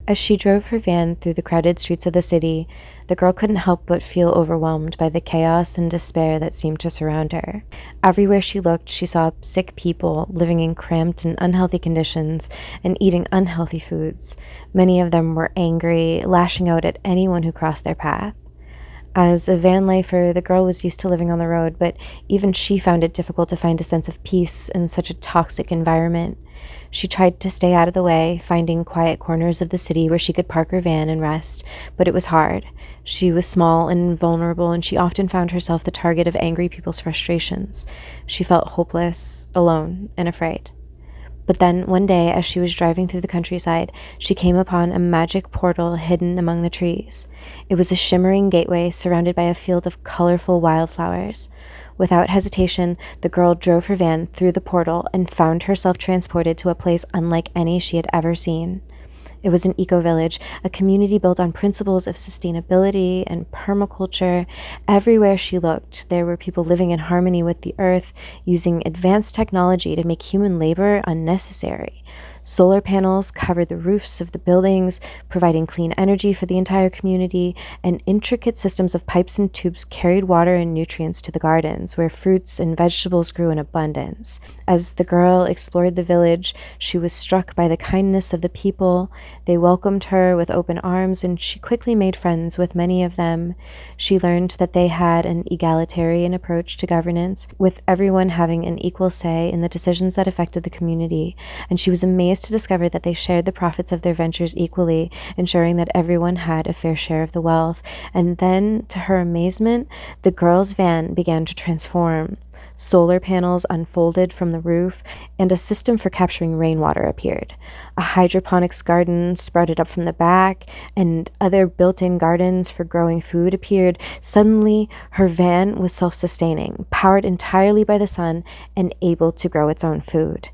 As she drove her van through the crowded streets of the city, the girl couldn't help but feel overwhelmed by the chaos and despair that seemed to surround her. Everywhere she looked, she saw sick people living in cramped and unhealthy conditions and eating unhealthy foods. Many of them were angry, lashing out at anyone who crossed their path. As a van lifer, the girl was used to living on the road, but even she found it difficult to find a sense of peace in such a toxic environment. She tried to stay out of the way, finding quiet corners of the city where she could park her van and rest, but it was hard. She was small and vulnerable, and she often found herself the target of angry people's frustrations. She felt hopeless, alone, and afraid. But then, one day, as she was driving through the countryside, she came upon a magic portal hidden among the trees. It was a shimmering gateway surrounded by a field of colorful wildflowers. Without hesitation, the girl drove her van through the portal and found herself transported to a place unlike any she had ever seen. It was an eco-village, a community built on principles of sustainability and permaculture. Everywhere she looked, there were people living in harmony with the earth, using advanced technology to make human labor unnecessary. Solar panels covered the roofs of the buildings, providing clean energy for the entire community, and intricate systems of pipes and tubes carried water and nutrients to the gardens, where fruits and vegetables grew in abundance. As the girl explored the village, she was struck by the kindness of the people. They welcomed her with open arms, and she quickly made friends with many of them. She learned that they had an egalitarian approach to governance, with everyone having an equal say in the decisions that affected the community, and she was amazed to discover that they shared the profits of their ventures equally, ensuring that everyone had a fair share of the wealth. And then, to her amazement, the girl's van began to transform. Solar panels unfolded from the roof, and a system for capturing rainwater appeared. A hydroponics garden sprouted up from the back, and other built-in gardens for growing food appeared. Suddenly, her van was self-sustaining, powered entirely by the sun, and able to grow its own food.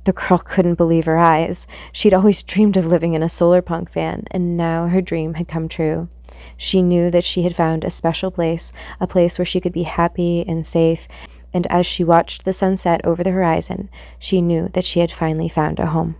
The girl couldn't believe her eyes. She'd always dreamed of living in a Solarpunk van, and now her dream had come true. She knew that she had found a special place, a place where she could be happy and safe, and as she watched the sunset over the horizon, she knew that she had finally found a home.